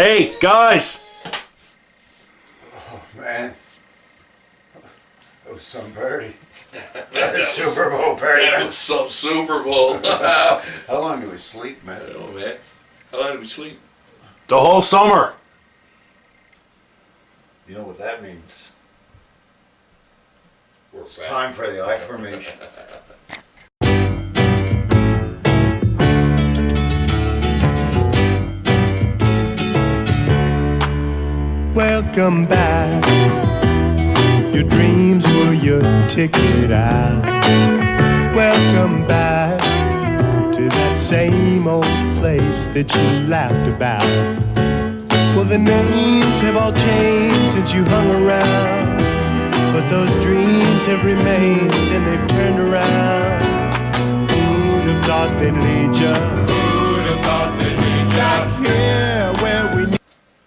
Hey, guys! Oh, man. That was some party. Super Bowl party. That was some Super Bowl. How long do we sleep, man? I don't know, man. How long did we sleep? The whole summer. You know what that means? We're It's back. time for the I formation. Welcome back. Your dreams were your ticket out. Welcome back to that same old place that you laughed about. Well, the names have all changed since you hung around, but those dreams have remained and they've turned around. Who'd have thought they'd lead ya? Who'd have thought they'd lead ya? Back here where we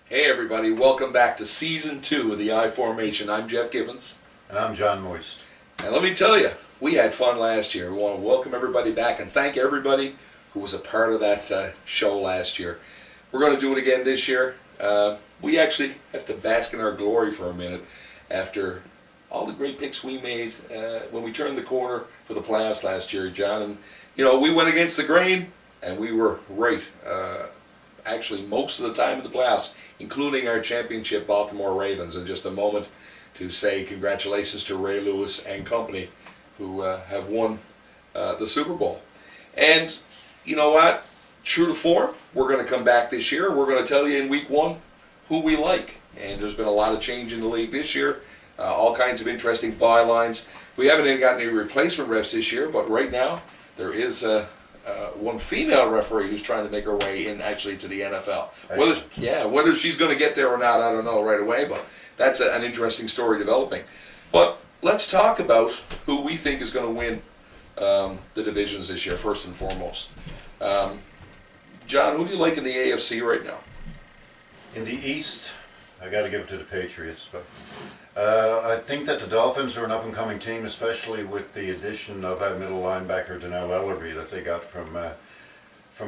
Hey, everybody. Welcome back to Season 2 of the I Formation. I'm Jeff Gibbons. And I'm John Moist. And let me tell you, we had fun last year. We want to welcome everybody back and thank everybody who was a part of that show last year. We're going to do it again this year. We actually have to bask in our glory for a minute after all the great picks we made when we turned the corner for the playoffs last year, John. And, you know, we went against the grain, and we were right. Actually, most of the time in the playoffs, including our championship Baltimore Ravens. In just a moment to say congratulations to Ray Lewis and company who have won the Super Bowl. And you know what? True to form, we're going to come back this year. We're going to tell you in week one who we like. And there's been a lot of change in the league this year. All kinds of interesting bylines. We haven't even got any replacement refs this year, but right now there is one female referee who's trying to make her way in actually to the NFL. Whether she's going to get there or not, I don't know right away, but that's an interesting story developing. But let's talk about who we think is going to win the divisions this year, first and foremost. John, who do you like in the AFC right now? In the East, I got to give it to the Patriots. But I think that the Dolphins are an up-and-coming team, especially with the addition of that middle linebacker, Donnell Ellerby, that they got from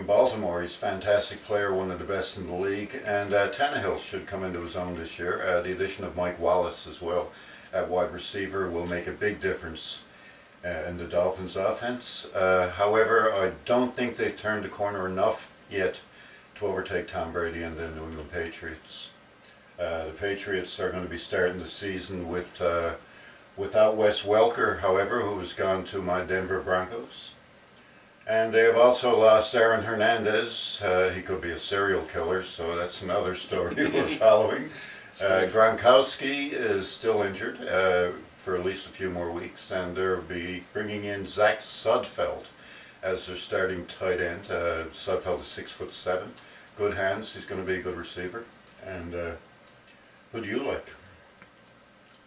Baltimore. He's a fantastic player, one of the best in the league. And Tannehill should come into his own this year. The addition of Mike Wallace as well at wide receiver will make a big difference in the Dolphins' offense. However, I don't think they've turned the corner enough yet to overtake Tom Brady and the New England Patriots. The Patriots are going to be starting the season without Wes Welker, however, who has gone to my Denver Broncos. And they have also lost Aaron Hernandez. He could be a serial killer, so that's another story we're following. Gronkowski is still injured for at least a few more weeks, and they'll be bringing in Zach Sudfeld as their starting tight end. Sudfeld is 6'7", good hands. He's going to be a good receiver. And who do you like?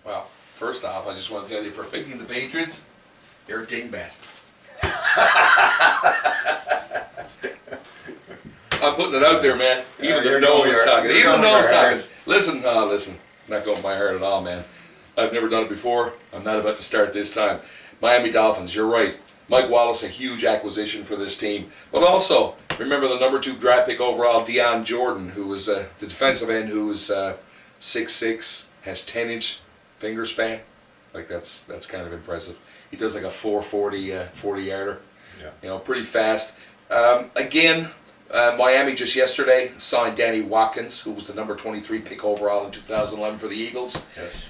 Well, first off, I just want to tell you, for picking the Patriots, you're a dingbat. I'm putting it out there, man. Even the Noah's talking. Even the Noah's talking. Listen, not going by heart at all, man. I've never done it before. I'm not about to start this time. Miami Dolphins, you're right. Mike Wallace, a huge acquisition for this team. But also, remember the number 2 draft pick overall, Deion Jordan, who was the defensive end who was 6'6", has 10-inch finger span. Like that's kind of impressive. He does like a 4.40 40-yarder. Yeah. You know, pretty fast. Again, Miami just yesterday signed Danny Watkins, who was the number 23 pick overall in 2011 for the Eagles. Yes.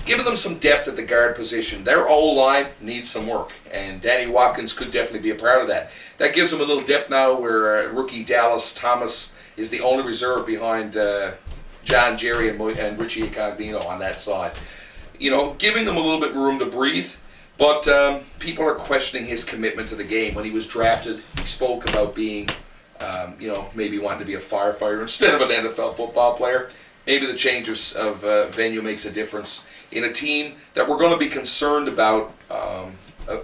Giving them some depth at the guard position. Their O-line needs some work, and Danny Watkins could definitely be a part of that. That gives them a little depth now where rookie Dallas Thomas is the only reserve behind John Jerry and Richie Incognito on that side. You know, giving them a little bit of room to breathe, but people are questioning his commitment to the game. When he was drafted, he spoke about being, maybe wanting to be a firefighter instead of an NFL football player. Maybe the change of venue makes a difference in a team that we're going to be concerned about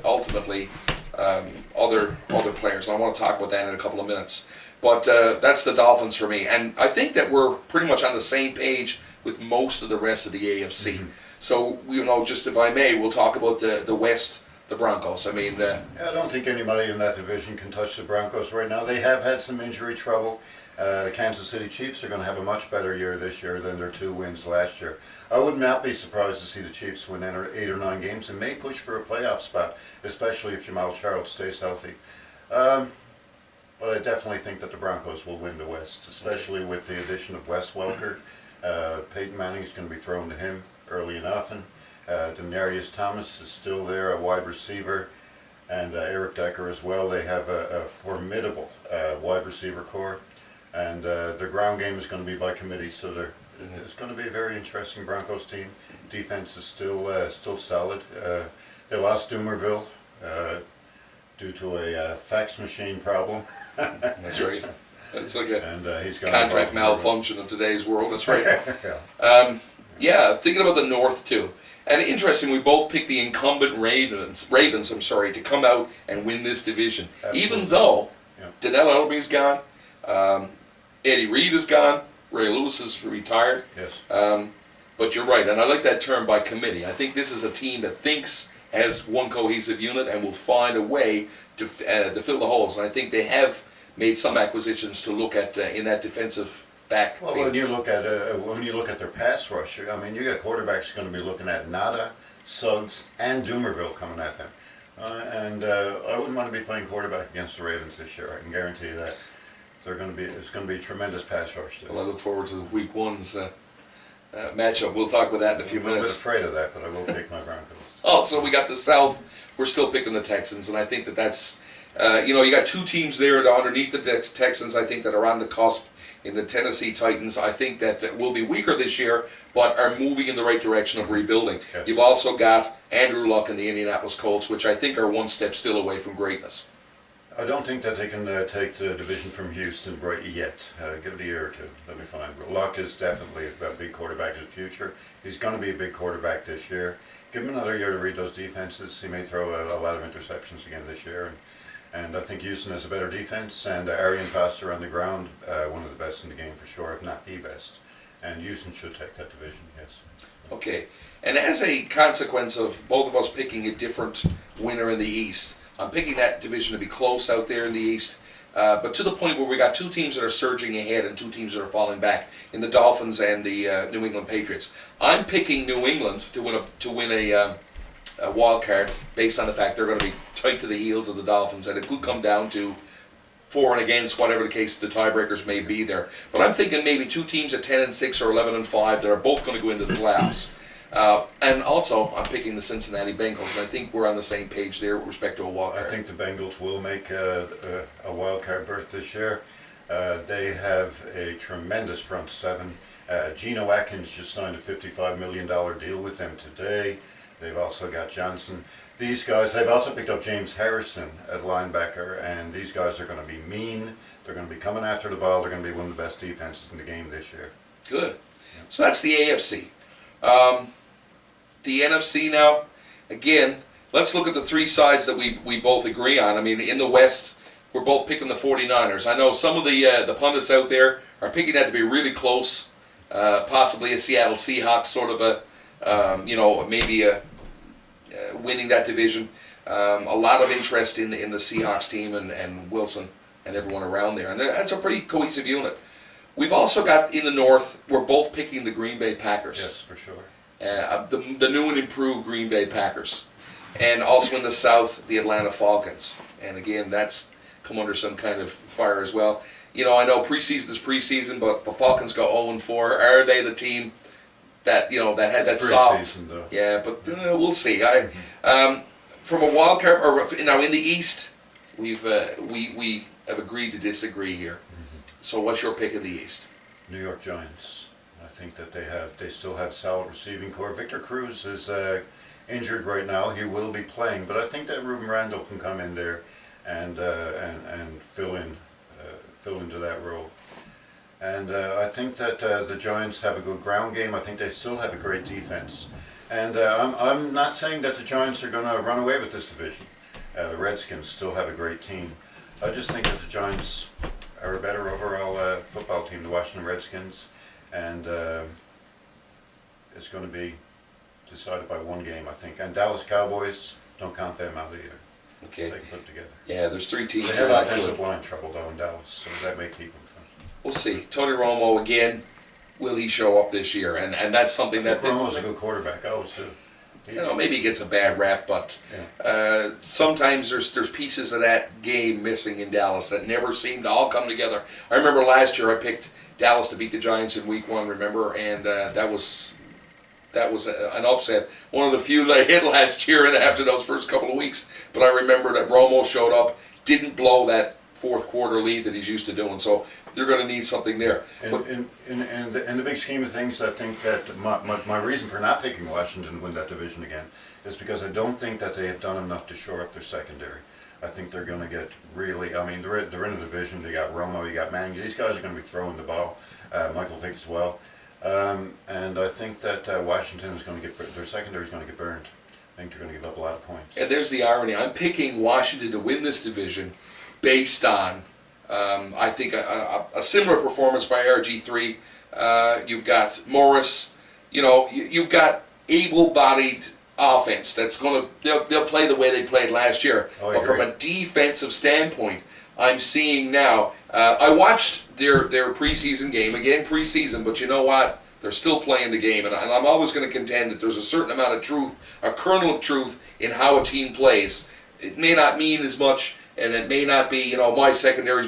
ultimately other players. And I want to talk about that in a couple of minutes. But that's the Dolphins for me. And I think that we're pretty much on the same page with most of the rest of the AFC. Mm-hmm. So, just if I may, we'll talk about the West, the Broncos. I mean... I don't think anybody in that division can touch the Broncos right now. They have had some injury trouble. The Kansas City Chiefs are going to have a much better year this year than their 2 wins last year. I would not be surprised to see the Chiefs win 8 or 9 games and may push for a playoff spot, especially if Jamal Charles stays healthy. But I definitely think that the Broncos will win the West, especially with the addition of Wes Welker. Peyton Manning is going to be thrown to him early and often. Demaryius Thomas is still there, a wide receiver, and Eric Decker as well. They have a formidable wide receiver core, and their ground game is going to be by committee, so it's going to be a very interesting Broncos team. Defense is still solid. They lost Doomerville due to a fax machine problem. That's right. It's like a And he's got contract malfunction of today's world. That's right. Yeah. Yeah, thinking about the North too. And interesting, we both picked the incumbent Ravens, to come out and win this division. Absolutely. Even though Yeah. Donnell Ellerby's gone, Eddie Reed is gone, Ray Lewis is retired. Yes. But you're right, and I like that term by committee. I think this is a team that thinks as one cohesive unit and will find a way to fill the holes. And I think they have made some acquisitions to look at in that defensive back. Well, when you look at their pass rush, I mean, you got quarterbacks going to be looking at Nada, Suggs, and Doomerville coming at them, and I wouldn't want to be playing quarterback against the Ravens this year. I can guarantee you that. It's going to be a tremendous pass rush. Well, I look forward to Week 1's matchup. We'll talk about that in a few I'm a little bit minutes. afraid of that, but I will pick my Broncos. Oh, so we got the South. We're still picking the Texans, and I think that's, you got 2 teams there underneath the Texans, I think, that are on the cusp. In the Tennessee Titans, I think that will be weaker this year, but are moving in the right direction of rebuilding. Yes. You've also got Andrew Luck and the Indianapolis Colts, which I think are one step still away from greatness. I don't think that they can take the division from Houston right yet. Give it a year or 2. They'll be fine. Luck is definitely a big quarterback in the future. He's going to be a big quarterback this year. Give him another year to read those defenses. He may throw a lot of interceptions again this year. And I think Houston has a better defense, and Arian Foster on the ground, one of the best in the game for sure, if not the best. And Houston should take that division, yes. Okay, and as a consequence of both of us picking a different winner in the East, I'm picking that division to be close out there in the East, but to the point where we got 2 teams that are surging ahead and 2 teams that are falling back in the Dolphins and the New England Patriots. I'm picking New England to win a wild card based on the fact they're going to be tight to the heels of the Dolphins, and it could come down to for and against, whatever the case, the tiebreakers may be there. But I'm thinking maybe 2 teams at 10-6 or 11-5 that are both going to go into the playoffs. And also, I'm picking the Cincinnati Bengals, and I think we're on the same page there with respect to a wild card. I think the Bengals will make a wild card berth this year. They have a tremendous front 7. Geno Atkins just signed a $55 million deal with them today. They've also got Johnson. These guys, they've also picked up James Harrison at linebacker, and these guys are going to be mean. They're going to be coming after the ball. They're going to be one of the best defenses in the game this year. Good. So that's the AFC. The NFC now, again, let's look at the 3 sides that we both agree on. I mean, in the West, we're both picking the 49ers. I know some of the pundits out there are picking that to be really close, possibly a Seattle Seahawks sort of a, maybe a winning that division. A lot of interest in the Seahawks team and Wilson and everyone around there. And that's a pretty cohesive unit. We've also got in the North, we're both picking the Green Bay Packers. Yes, for sure. The new and improved Green Bay Packers. And also in the South, the Atlanta Falcons. And again, that's come under some kind of fire as well. I know preseason is preseason, but the Falcons go 0-4. Are they the team that that had that soft? Though. Yeah, but we'll see. From a wild card, or now in the East, we have agreed to disagree here. So what's your pick of the East? New York Giants. I think that they still have solid receiving core. Victor Cruz is injured right now. He will be playing, but I think that Ruben Randall can come in there and fill into that role. And I think that the Giants have a good ground game. I think they still have a great defense. And I'm not saying that the Giants are going to run away with this division. The Redskins still have a great team. I just think that the Giants are a better overall football team, the Washington Redskins. And it's going to be decided by 1 game, I think. And Dallas Cowboys, don't count them out either. Okay. They can put it together. Yeah, there's 3 teams. They have offensive line trouble though in Dallas, so that may keep them from. we'll see. Tony Romo again. Will he show up this year? And that's something that Romo's a good quarterback. I always do. maybe he gets a bad rap, but sometimes there's pieces of that game missing in Dallas that never seem to all come together. I remember last year I picked Dallas to beat the Giants in Week 1. Remember, and that was an upset. One of the few that I hit last year after those first couple of weeks. But I remember that Romo showed up, didn't blow that fourth quarter lead that he's used to doing. So they're going to need something there. In the big scheme of things, I think that my reason for not picking Washington to win that division again is because I don't think that they have done enough to shore up their secondary. I think they're going to get really, I mean, they're in a division. They got Romo, you got Manning. These guys are going to be throwing the ball. Michael Vick as well. And I think that Washington is going to get, their secondary is going to get burned. I think they're going to give up a lot of points. And there's the irony. I'm picking Washington to win this division based on, I think, a similar performance by RG3. You've got Morris. You've got able-bodied offense that's going to, they'll play the way they played last year. But from a defensive standpoint, I'm seeing now, I watched their preseason game, again preseason, but you know what? They're still playing the game, and I'm always going to contend that there's a certain amount of truth, a kernel of truth in how a team plays. It may not mean as much, and it may not be, my secondary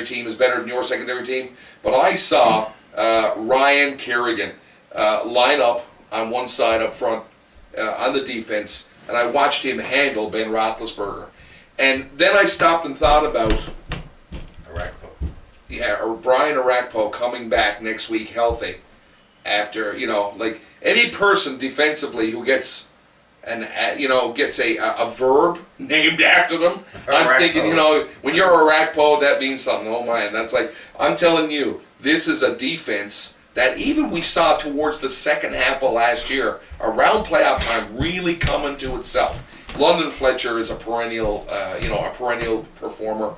team is better than your secondary team, but I saw Ryan Kerrigan line up on one side up front on the defense, and I watched him handle Ben Roethlisberger. And then I stopped and thought about Brian Orakpo coming back next week healthy after, like any person defensively who gets a verb named after them. I'm thinking, when you're Orakpo, that means something. Oh man, that's like, I'm telling you, this is a defense that even we saw towards the second half of last year, around playoff time, really coming to itself. London Fletcher is a perennial performer.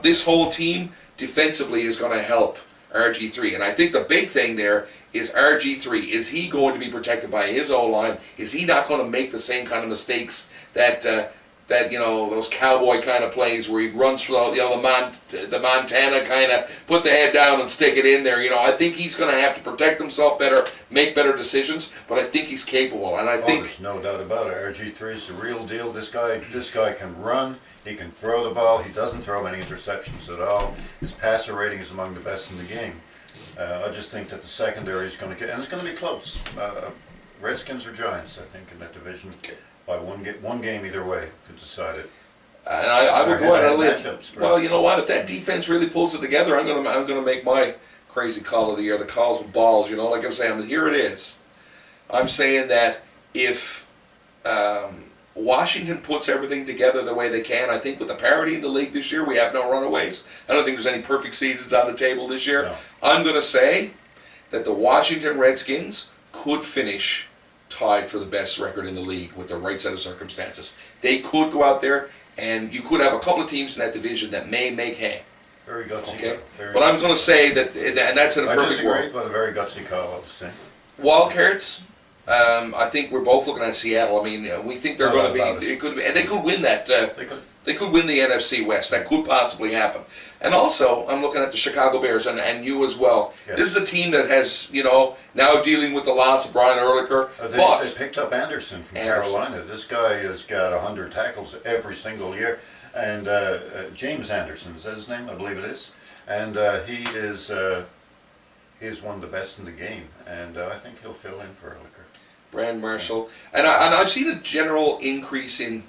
This whole team defensively is going to help RG3, and I think the big thing there is RG3. Is he going to be protected by his O-line? Is he not going to make the same kind of mistakes that those cowboy kind of plays where he runs for the Montana kind of put the head down and stick it in there? I think he's going to have to protect himself better, make better decisions, but I think he's capable, and I think there's no doubt about it. RG3 is the real deal. This guy can run. He can throw the ball. He doesn't throw many interceptions at all. His passer rating is among the best in the game. I just think that the secondary is going to get, and it's going to be close. Redskins or Giants, I think, in that division. By one game either way could decide it. And I would go ahead and live. Well, you know what? If that defense really pulls it together, I'm gonna make my crazy call of the year. The calls with balls. Like I'm saying, here it is. I'm saying that if Washington puts everything together the way they can, I think with the parity in the league this year, we have no runaways. I don't think there's any perfect seasons on the table this year. No. I'm going to say that the Washington Redskins could finish tied for the best record in the league with the right set of circumstances. They could go out there, and you could have a couple of teams in that division that may make hay. Very gutsy. Okay? But I'm going to say that, and that's in a perfect world. I disagree, but a very gutsy call, I would say. Wildcards. I think we're both looking at Seattle. I mean, we think they're going to be. It could be, and they could win that. They could win the NFC West. That could possibly happen. And also, I'm looking at the Chicago Bears and you as well. Yes. This is a team that has, now dealing with the loss of Brian Urlacher. They picked up Anderson from Carolina. This guy has got 100 tackles every single year. And James Anderson, is that his name? I believe it is. And he is one of the best in the game. And I think he'll fill in for Urlacher. Brand Marshall. And I've seen a general increase in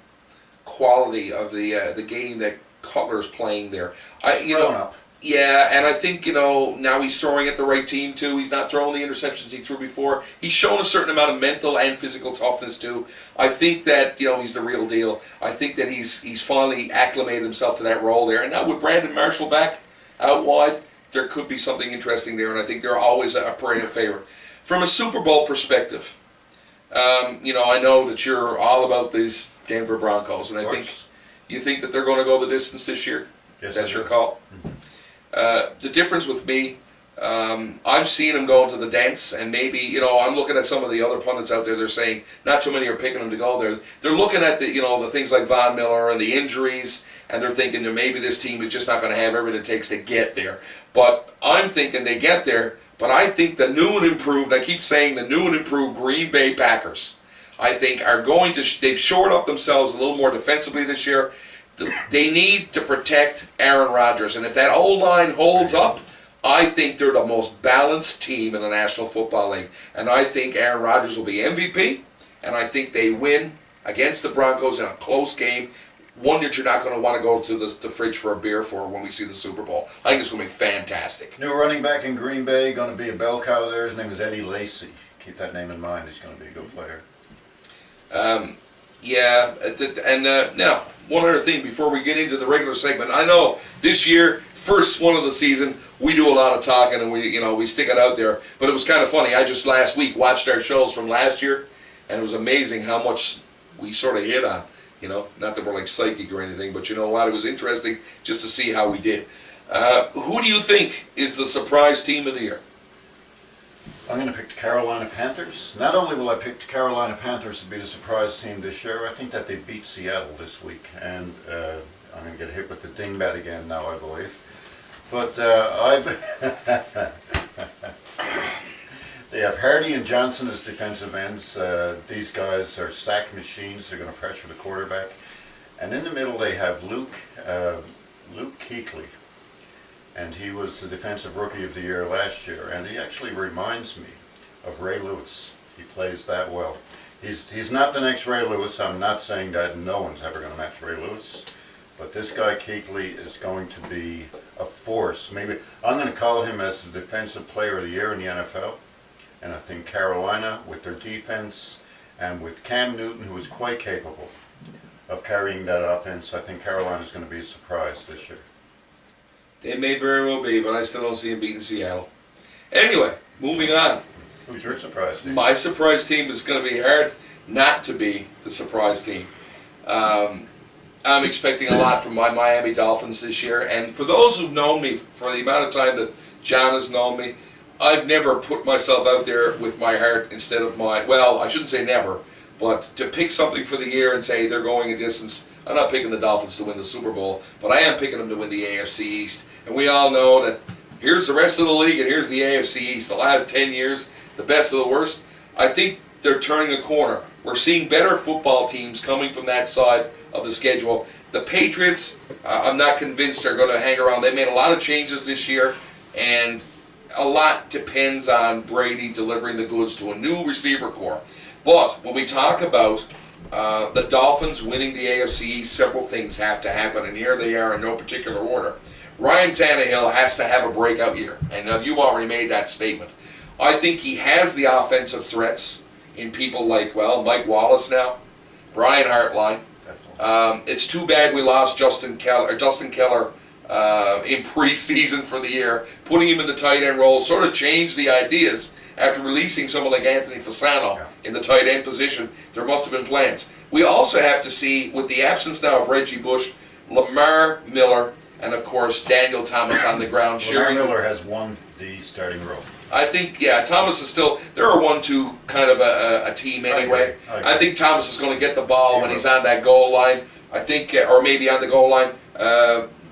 quality of the game that Cutler's playing there. Yeah, and I think, now he's throwing at the right team too. He's not throwing the interceptions he threw before. He's shown a certain amount of mental and physical toughness too. I think that, he's the real deal. I think that he's finally acclimated himself to that role there. And now with Brandon Marshall back out wide, there could be something interesting there, and I think they're always a perennial favorite. From a Super Bowl perspective, I know that you're all about these Denver Broncos, and I think you think that they're going to go the distance this year. Yes, that's your call. The difference with me, I'm seeing him going to the dents, and maybe, you know, I'm looking at some of the other pundits out there. They're saying not too many are picking him to go there. They're looking at the, you know, the things like Von Miller and the injuries, and they're thinking that maybe this team is just not going to have everything it takes to get there. But I'm thinking they get there. But I think the new and improved, I keep saying the new and improved Green Bay Packers, I think are going to, they've shored up themselves a little more defensively this year. They need to protect Aaron Rodgers. And if that O-line holds up, I think they're the most balanced team in the National Football League. And I think Aaron Rodgers will be MVP. And I think they win against the Broncos in a close game. One that you're not going to want to go to the fridge for a beer for when we see the Super Bowl. I think it's going to be fantastic. New running back in Green Bay, going to be a bell cow there. His name is Eddie Lacy. Keep that name in mind. He's going to be a good player. Now, one other thing before we get into the regular segment. I know this year, first one of the season, we do a lot of talking and we stick it out there. But it was kind of funny. I just last week watched our shows from last year, and it was amazing how much we sort of hit on. You know, not that we're like psychic or anything, but you know what? It was interesting just to see how we did. Who do you think is the surprise team of the year? I'm going to pick the Carolina Panthers. Not only will I pick the Carolina Panthers to be the surprise team this year, I think that they beat Seattle this week. And I'm going to get hit with the dingbat again now, I believe. But they have Hardy and Johnson as defensive ends. These guys are sack machines. They're going to pressure the quarterback. And in the middle they have Luke Kuechly. And he was the defensive rookie of the year last year. And he actually reminds me of Ray Lewis. He plays that well. He's not the next Ray Lewis. I'm not saying that no one's ever going to match Ray Lewis. But this guy Kuechly is going to be a force. Maybe I'm going to call him as the defensive player of the year in the NFL. And I think Carolina, with their defense and with Cam Newton, who is quite capable of carrying that offense, I think Carolina is going to be a surprise this year. They may very well be, but I still don't see them beating Seattle. Anyway, moving on. Who's your surprise team? My surprise team is going to be hard not to be the surprise team. I'm expecting a lot from my Miami Dolphins this year, and for those who've known me for the amount of time that John has known me, I've never put myself out there with my heart instead of well, I shouldn't say never, but to pick something for the year and say they're going a distance. I'm not picking the Dolphins to win the Super Bowl, but I am picking them to win the AFC East. And we all know that here's the rest of the league and here's the AFC East. The last 10 years, the best of the worst. I think they're turning a corner. We're seeing better football teams coming from that side of the schedule. The Patriots, I'm not convinced are going to hang around. They made a lot of changes this year, and a lot depends on Brady delivering the goods to a new receiver corps. But when we talk about the Dolphins winning the AFC East, several things have to happen, and here they are in no particular order. Ryan Tannehill has to have a breakout year, and you already made that statement. I think he has the offensive threats in people like, well, Mike Wallace now, Brian Hartline. It's too bad we lost Justin Keller in preseason for the year. Putting him in the tight end role sort of changed the ideas. After releasing someone like Anthony Fasano in the tight end position, there must have been plans. We also have to see, with the absence now of Reggie Bush, Lamar Miller, and of course Daniel Thomas on the ground. Lamar Miller has won the starting role. I think, yeah, Thomas is still, they're a 1-2 kind of a team anyway. I agree. I think Thomas is going to get the ball when he's on that goal line. I think, or maybe on the goal line.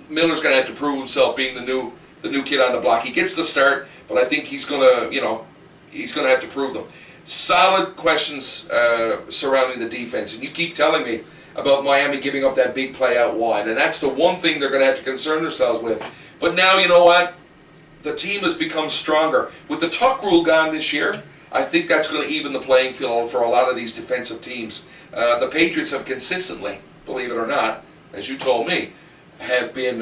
Miller's going to have to prove himself being the new kid on the block. He gets the start, but I think he's going to, he's going to have to prove them. Solid questions surrounding the defense, and you keep telling me about Miami giving up that big play out wide, and that's the one thing they're going to have to concern themselves with. But now, you know what? The team has become stronger. With the tuck rule gone this year, I think that's going to even the playing field for a lot of these defensive teams. The Patriots have consistently, believe it or not, as you told me, have been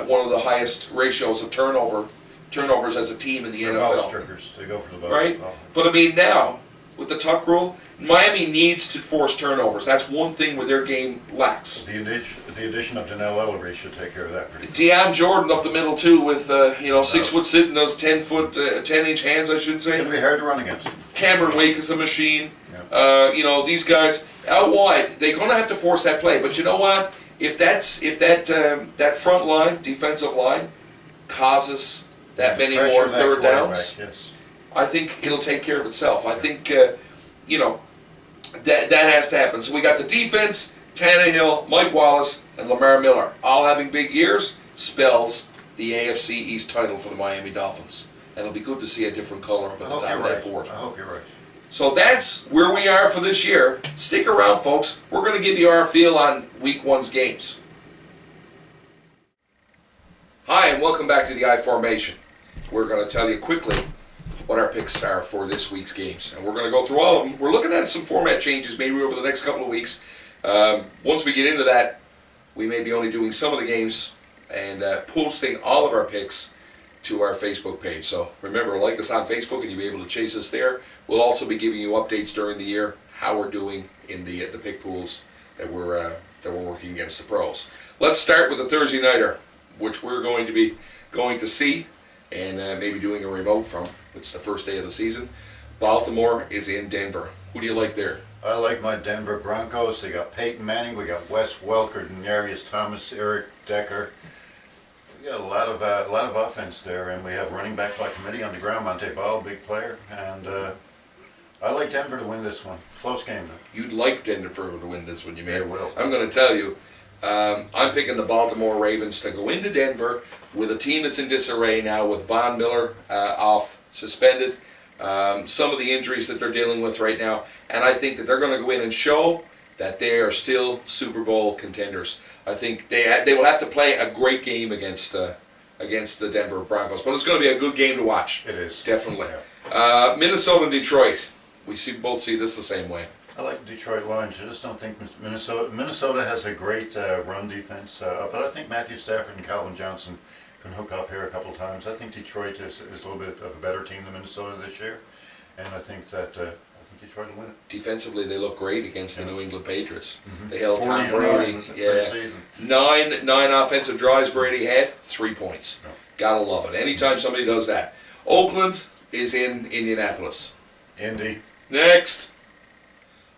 one of the highest ratios of turnovers as a team in the NFL. Strippers. They go for the ball. Right? But I mean, now, with the tuck rule, Miami needs to force turnovers. That's one thing where their game lacks. The addition of Donnell Ellery should take care of that pretty good. Deion Jordan up the middle too, with 6 foot sitting, those 10-inch hands, I should It's say. going to be hard to run against him. Cameron Wake is a machine. These guys out wide, they're going to have to force that play. But you know what? If that front line, defensive line, causes that many Pressure more that third quarterback, downs, yes. I think it'll take care of itself. I think, you know, that has to happen. So we got the defense, Tannehill, Mike Wallace, and Lamar Miller all having big years, spells the AFC East title for the Miami Dolphins. And it'll be good to see a different color up at the top of that board. I hope you're right. So that's where we are for this year. Stick around, folks. We're going to give you our feel on Week 1's games. Hi, and welcome back to the I-Formation. We're going to tell you quickly what our picks are for this week's games. And we're going to go through all of them. We're looking at some format changes maybe over the next couple of weeks. Once we get into that, we may be only doing some of the games and posting all of our picks to our Facebook page. So remember, like us on Facebook and you'll be able to chase us there. We'll also be giving you updates during the year, how we're doing in the pick pools that we're working against the pros. Let's start with the Thursday nighter, which we're going to see and maybe doing a remote from. It's the first day of the season. Baltimore is in Denver. Who do you like there? I like my Denver Broncos. They got Peyton Manning, we got Wes Welker, Denarius Thomas, Eric Decker. We got a lot of offense there, and we have running back by committee on the ground. Monte Ball, big player, and I like Denver to win this one. Close game though. You'd like Denver to win this one, you mean? They will. I'm going to tell you, I'm picking the Baltimore Ravens to go into Denver with a team that's in disarray now with Von Miller off suspended, some of the injuries that they're dealing with right now, and I think that they're going to go in and show that they are still Super Bowl contenders. I think they will have to play a great game against the Denver Broncos, but it's going to be a good game to watch. It is. Definitely. Yeah. Minnesota and Detroit. We both see this the same way. I like the Detroit Lions. I just don't think Minnesota has a great run defense, but I think Matthew Stafford and Calvin Johnson can hook up here a couple times. I think Detroit is a little bit of a better team than Minnesota this year, and I think Detroit will win it. Defensively, they look great against the New England Patriots. Mm-hmm. They held Tom 40 Brady. runs Yeah, season. nine offensive drives Brady had, 3 points. No. Gotta love it. Anytime somebody does that. Oakland is in Indianapolis. Indy, Next,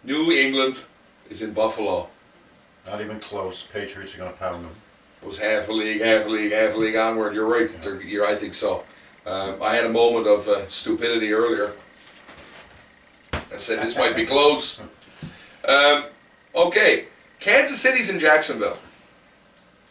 New England is in Buffalo. not even close. Patriots are going to pound them. It was half a league onward. You're right. I think so. I had a moment of stupidity earlier. I said this might be close. Okay, Kansas City's in Jacksonville.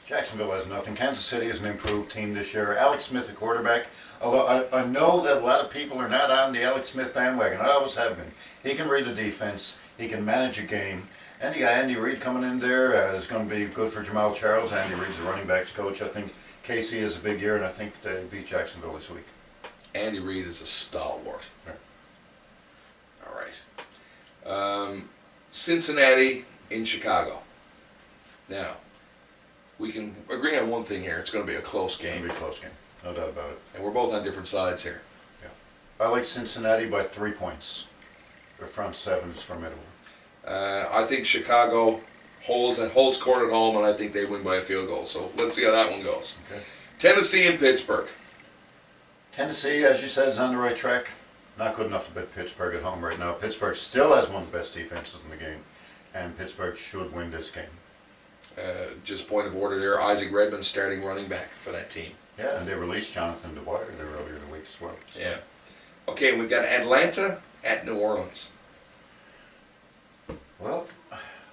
Jacksonville has nothing. Kansas City is an improved team this year. Alex Smith, the quarterback. Although I know that a lot of people are not on the Alex Smith bandwagon. I always have been. He can read the defense. He can manage a game. And you got Andy Reid coming in there. Is going to be good for Jamal Charles. Andy Reid's the running backs coach. I think KC is a big year, and I think they beat Jacksonville this week. Andy Reid is a stalwart. Yeah. All right. Cincinnati in Chicago. Now, we can agree on one thing here. It's going to be a close It's going game. to be a close game. No doubt about it. And we're both on different sides here. I like Cincinnati by 3 points. Their front seven is formidable. I think Chicago holds court at home, and I think they win by a field goal. So let's see how that one goes. Okay. Tennessee and Pittsburgh. Tennessee, as you said, is on the right track. Not good enough to beat Pittsburgh at home right now. Pittsburgh still has one of the best defenses in the game, and Pittsburgh should win this game. Just point of order there, Isaac Redmond starting running back for that team. Yeah, and they released Jonathan Dwyer there earlier in the week as well. So. Yeah. Okay, we've got Atlanta at New Orleans. Well,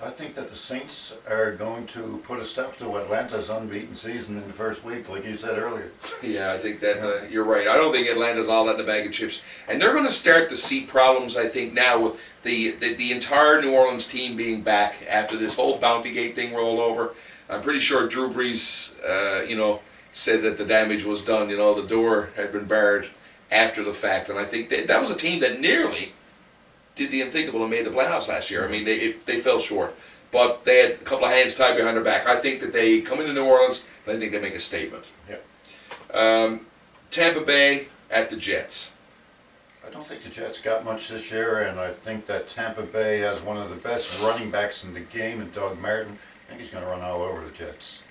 I think that the Saints are going to put a stop to Atlanta's unbeaten season in the first week, like you said earlier. Yeah, I think that you're right. I don't think Atlanta's all that in a bag of chips. And they're going to start to see problems, I think, now with the entire New Orleans team being back after this whole Bounty Gate thing rolled over. I'm pretty sure Drew Brees, said that the damage was done. The door had been barred after the fact. And I think that was a team that nearly did the unthinkable and made the playoffs last year. I mean, they fell short. But they had a couple of hands tied behind their back. I think that they come into New Orleans, and I think they make a statement. Yeah. Tampa Bay at the Jets. I don't think the Jets got much this year, and I think that Tampa Bay has one of the best running backs in the game, and Doug Martin. I think he's going to run all over the Jets.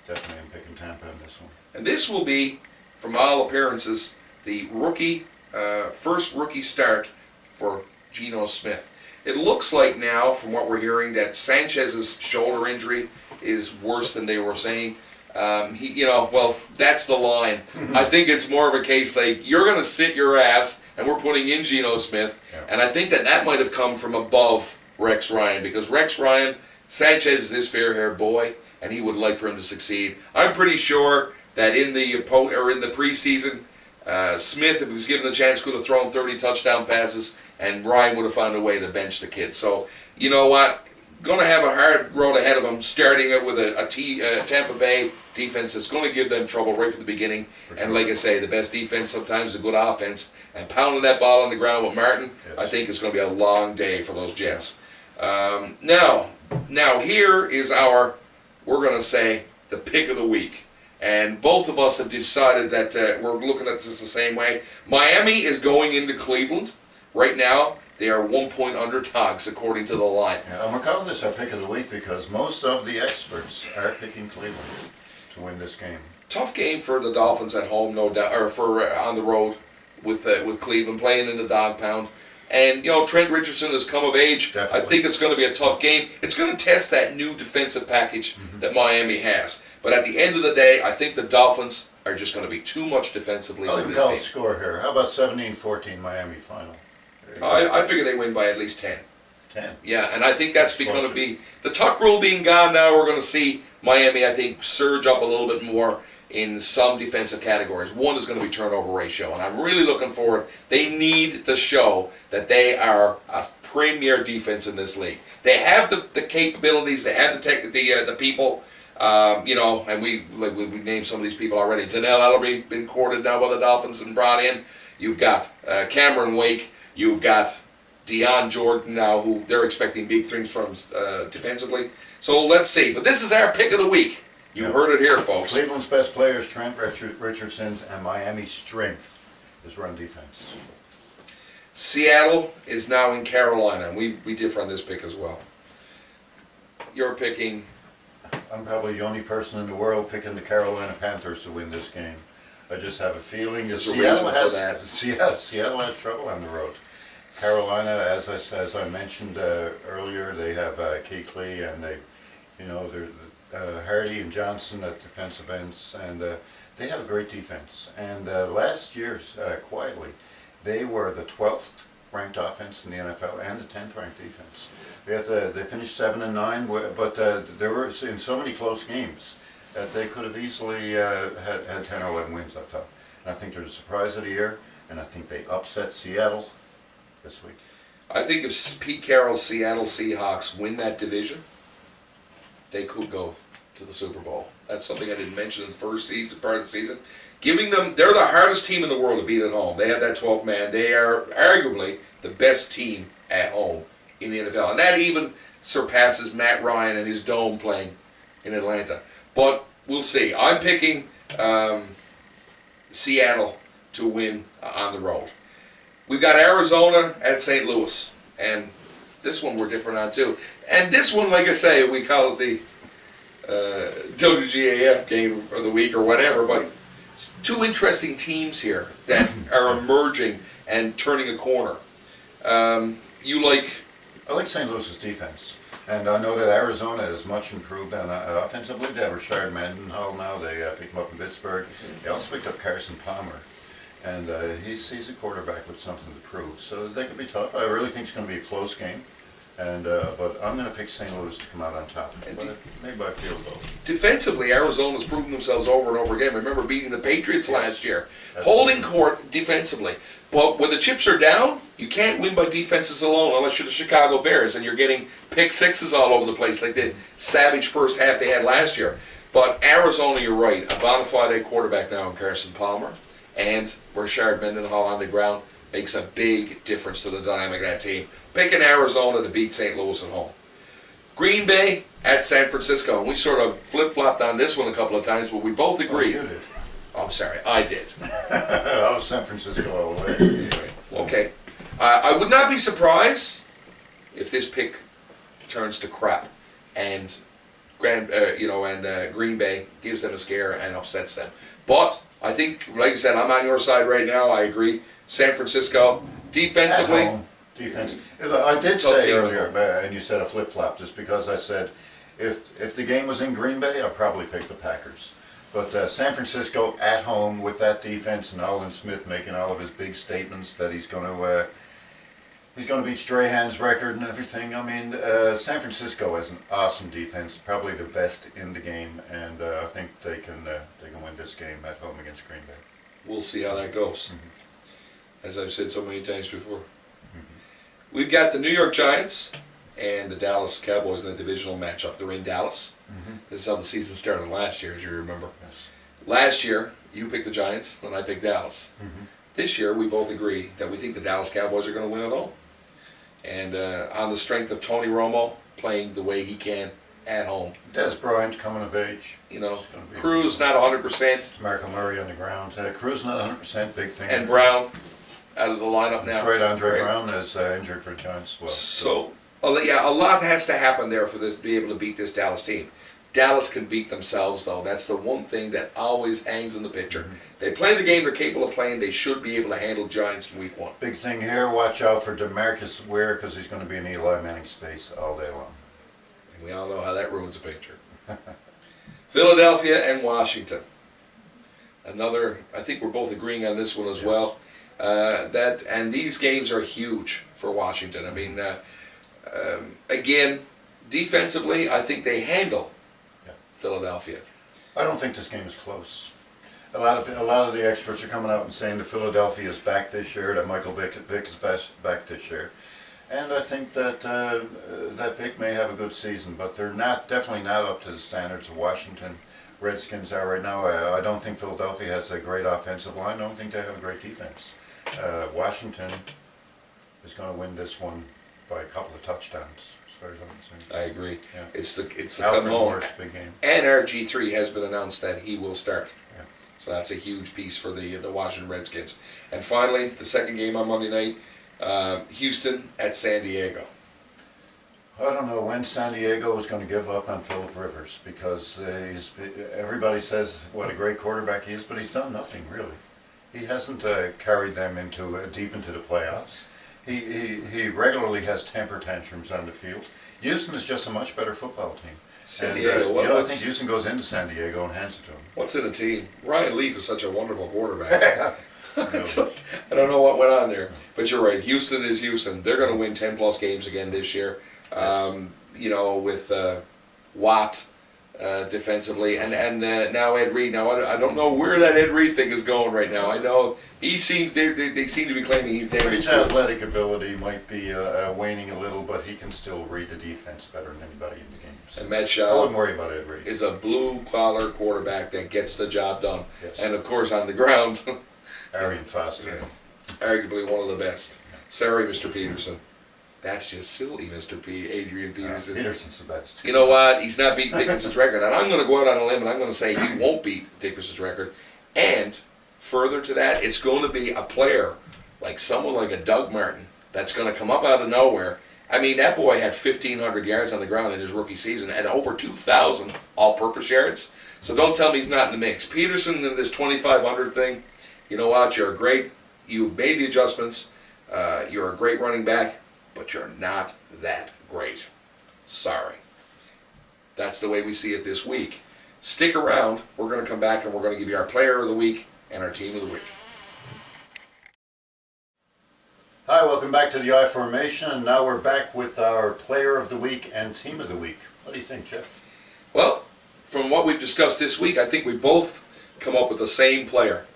Definitely I'm picking Tampa in this one. And this will be, from all appearances, the first rookie start for Geno Smith. It looks like now, from what we're hearing, that Sanchez's shoulder injury is worse than they were saying. That's the line. I think it's more of a case like you're going to sit your ass, and we're putting in Geno Smith, and I think that might have come from above Rex Ryan, because Rex Ryan, Sanchez is his fair-haired boy, and he would like for him to succeed. I'm pretty sure that in the preseason, Smith, if he was given the chance, could have thrown 30 touchdown passes, and Ryan would have found a way to bench the kid. So, you know what? Going to have a hard road ahead of them, starting it with a Tampa Bay defense that's going to give them trouble right from the beginning. And like I say, the best defense sometimes is a good offense. And pounding that ball on the ground with Martin, I think it's going to be a long day for those Jets. Now here is we're going to say, the pick of the week. And both of us have decided that we're looking at this the same way. Miami is going into Cleveland. Right now, they are 1 point underdogs according to the line. Yeah, I'm going to call this our pick of the week because most of the experts are picking Cleveland to win this game. Tough game for the Dolphins at home, no doubt, or for on the road with Cleveland, playing in the dog pound. And, Trent Richardson has come of age. Definitely. I think it's going to be a tough game. It's going to test that new defensive package that Miami has. But at the end of the day, I think the Dolphins are just going to be too much defensively for this I'll team. score here. How about 17-14 Miami final? I figure they win by at least 10. 10. Yeah, and I think that's going to be, the tuck rule being gone now, we're going to see Miami, I think, surge up a little bit more in some defensive categories. One is going to be turnover ratio, and I'm really looking forward. They need to show that they are a premier defense in this league. They have the capabilities, they have the people, and we named some of these people already. Donnell Ellerbe been courted now by the Dolphins and brought in. You've got Cameron Wake. You've got Deion Jordan now, who they're expecting big things from defensively. So let's see. But this is our pick of the week. You heard it here, folks. Cleveland's best players, Trent Richardson, and Miami's strength is run defense. Seattle is now in Carolina, and we differ on this pick as well. You're picking... I'm probably the only person in the world picking the Carolina Panthers to win this game. I just have a feeling that Seattle has trouble on the road. Carolina, as I mentioned earlier, they have Kuechly and they're Hardy and Johnson at defensive ends, and they have a great defense. And last year, quietly, they were the 12th ranked offense in the NFL and the 10th ranked defense. They finished 7-9, but there were in so many close games that they could have easily had 10 or 11 wins, I thought. And I think they're the surprise of the year, and I think they upset Seattle this week. I think if Pete Carroll's Seattle Seahawks win that division, they could go to the Super Bowl. That's something I didn't mention in the first part of the season. They're the hardest team in the world to beat at home. They have that 12th man. They are arguably the best team at home in the NFL. And that even surpasses Matt Ryan and his dome playing in Atlanta. But we'll see. I'm picking Seattle to win on the road. We've got Arizona at St. Louis. And this one we're different on too. And this one, like I say, we call it the WGAF game of the week or whatever. But it's two interesting teams here that are emerging and turning a corner. I like St. Louis's defense, and I know that Arizona is much improved and offensively. They have Rashard Mendenhall now. They picked him up in Pittsburgh. They also picked up Carson Palmer, and he's a quarterback with something to prove. So they could be tough. I really think it's going to be a close game, but I'm going to pick St. Louis to come out on top. Maybe by field goal. Defensively, Arizona's proven themselves over and over again. Remember beating the Patriots last year, holding court defensively. But when the chips are down, you can't win by defenses alone unless you're the Chicago Bears and you're getting pick sixes all over the place like the savage first half they had last year. But Arizona, you're right, a bona fide quarterback now in Carson Palmer, and Rashard Mendenhall on the ground makes a big difference to the dynamic of that team. Picking Arizona to beat St. Louis at home. Green Bay at San Francisco. And we sort of flip-flopped on this one a couple of times, but we both agreed. Oh, you did. Oh, I'm sorry, I did. I was San Francisco all the way. Okay. I would not be surprised if this pick turns to crap and Green Bay gives them a scare and upsets them. But I think, like I said, I'm on your side right now. I agree. San Francisco, defensively. Defense. I did say earlier, and you said a flip-flop, just because I said if the game was in Green Bay, I'd probably pick the Packers. But San Francisco at home with that defense and Alden Smith making all of his big statements that he's going to beat Strahan's record and everything. I mean, San Francisco has an awesome defense, probably the best in the game, and I think they can win this game at home against Green Bay. We'll see how that goes. As I've said so many times before. We've got the New York Giants and the Dallas Cowboys in the divisional matchup. They're in Dallas. This is how the season started last year, as you remember. Yes. Last year, you picked the Giants, and I picked Dallas. This year, we both agree that we think the Dallas Cowboys are going to win it all. And on the strength of Tony Romo playing the way he can at home. Des Bryant coming of age. You know, Cruz not 100%. Marco Murray on the ground. Cruz not 100%, big thing. And Brown out of the lineup now. That's right, Andre Brown is injured for the Giants as well. So, yeah, a lot has to happen there for this to be able to beat this Dallas team. Dallas can beat themselves, though. That's the one thing that always hangs in the picture. They play the game they're capable of playing. They should be able to handle Giants in week 1. Big thing here, watch out for DeMarcus Ware because he's going to be in Eli Manning's face all day long. And we all know how that ruins a picture. Philadelphia and Washington. Another, I think we're both agreeing on this one as well. And these games are huge for Washington. I mean, again, defensively, I think they handle Philadelphia. I don't think this game is close. A lot of the experts are coming out and saying that Philadelphia is back this year, that Michael Vick is back this year, and I think that that Vick may have a good season, but they're definitely not up to the standards of Washington Redskins are right now. I don't think Philadelphia has a great offensive line. I don't think they have a great defense. Washington is going to win this one by a couple of touchdowns. I agree. Yeah. It's the Alfred come home. Morris, big game. And RG3 has been announced that he will start. Yeah. So that's a huge piece for the Washington Redskins. And finally, the second game on Monday night, Houston at San Diego. I don't know when San Diego is going to give up on Phillip Rivers because everybody says what a great quarterback he is, but he's done nothing really. He hasn't carried them deep into the playoffs. He regularly has temper tantrums on the field. Houston is just a much better football team. San Diego. I think Houston goes into San Diego and hands it to him. What's in a team? Ryan Leaf is such a wonderful quarterback. I don't know what went on there. But you're right. Houston is Houston. They're going to win 10-plus games again this year. You know, with Watt defensively, and now Ed Reed. Now I don't know where that Ed Reed thing is going right now. I know he seems they seem to be claiming he's damaged. His athletic ability might be waning a little, but he can still read the defense better than anybody in the games. And Matt I Shaw wouldn't worry about Ed Reed. is a blue-collar quarterback that gets the job done. Yes. And of course on the ground, Arian Foster. arguably one of the best. Sorry, Mr. Peterson. That's just silly, Adrian Peterson. Peterson's the best. You know what? He's not beating Dickerson's record. And I'm going to go out on a limb and I'm going to say he won't beat Dickerson's record. And further to that, it's going to be a player like someone like a Doug Martin that's going to come up out of nowhere. I mean, that boy had 1,500 yards on the ground in his rookie season and over 2,000 all-purpose yards. So don't tell me he's not in the mix. Peterson and this 2,500 thing, you know what? You've made the adjustments. You're a great running back. But you're not that great. Sorry. That's the way we see it this week. Stick around. We're going to come back and we're going to give you our player of the week and our team of the week. Hi, welcome back to the I Formation, and now we're back with our player of the week and team of the week. What do you think, Jeff? Well, from what we've discussed this week, I think we both come up with the same player.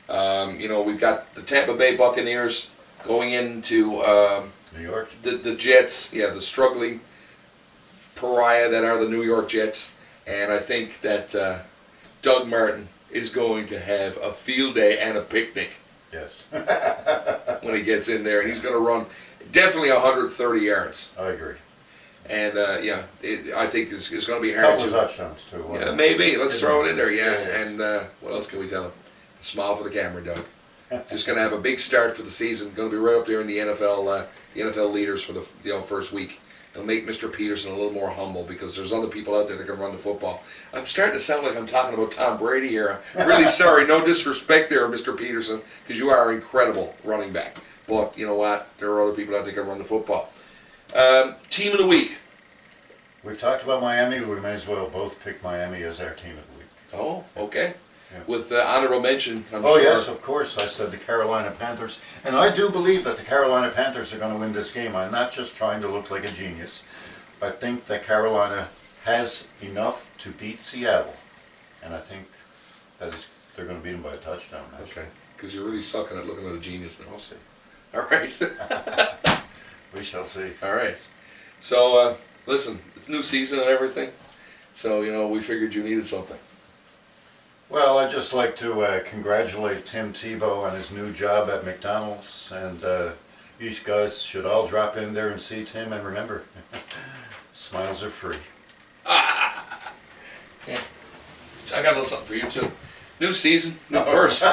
You know, we've got the Tampa Bay Buccaneers going into New York? The Jets, the struggling pariah that are the New York Jets. And I think that Doug Martin is going to have a field day and a picnic. Yes. When he gets in there. And he's going to run definitely 130 yards. I agree. And, I think it's going to be A hard couple to... of touchdowns, too. Yeah, maybe. Let's throw it in there, Yeah. And what else can we tell him? A smile for the camera, Doug. Just going to have a big start for the season. Going to be right up there in the NFL leaders for the first week. It'll make Mr. Peterson a little more humble because there's other people out there that can run the football. I'm starting to sound like I'm talking about Tom Brady here. I'm really sorry. No disrespect there, Mr. Peterson, because you are an incredible running back. But you know what? There are other people out there that can run the football. Team of the week. We've talked about Miami. We may as well both pick Miami as our team of the week. Oh, okay. Yeah. With honorable mention, I'm Oh sure. yes, of course, I said the Carolina Panthers. And I do believe that the Carolina Panthers are going to win this game. I'm not just trying to look like a genius. I think that Carolina has enough to beat Seattle. And I think that they're going to beat them by a touchdown. Actually. Okay, because you're really sucking at looking at a genius now. We'll see. All right. We shall see. All right. So, listen, it's new season and everything. So, we figured you needed something. Well, I'd just like to congratulate Tim Tebow on his new job at McDonald's, and you guys should all drop in there and see Tim, and remember, smiles are free. Yeah. I got a little something for you, too. New season, new purse.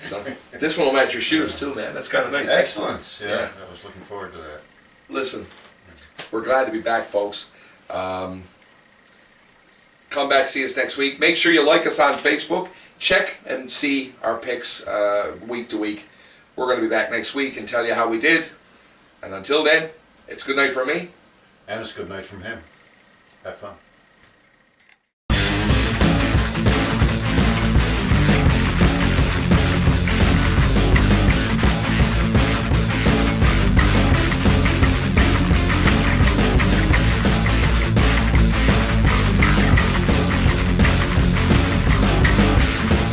So, this one will match your shoes, too, man. That's kind of nice. Excellent. Yeah, Yeah. I was looking forward to that. Listen, we're glad to be back, folks. Come back, see us next week. Make sure you like us on Facebook. Check and see our picks week to week. We're going to be back next week and tell you how we did. And until then, it's good night from me. And it's good night from him. Have fun.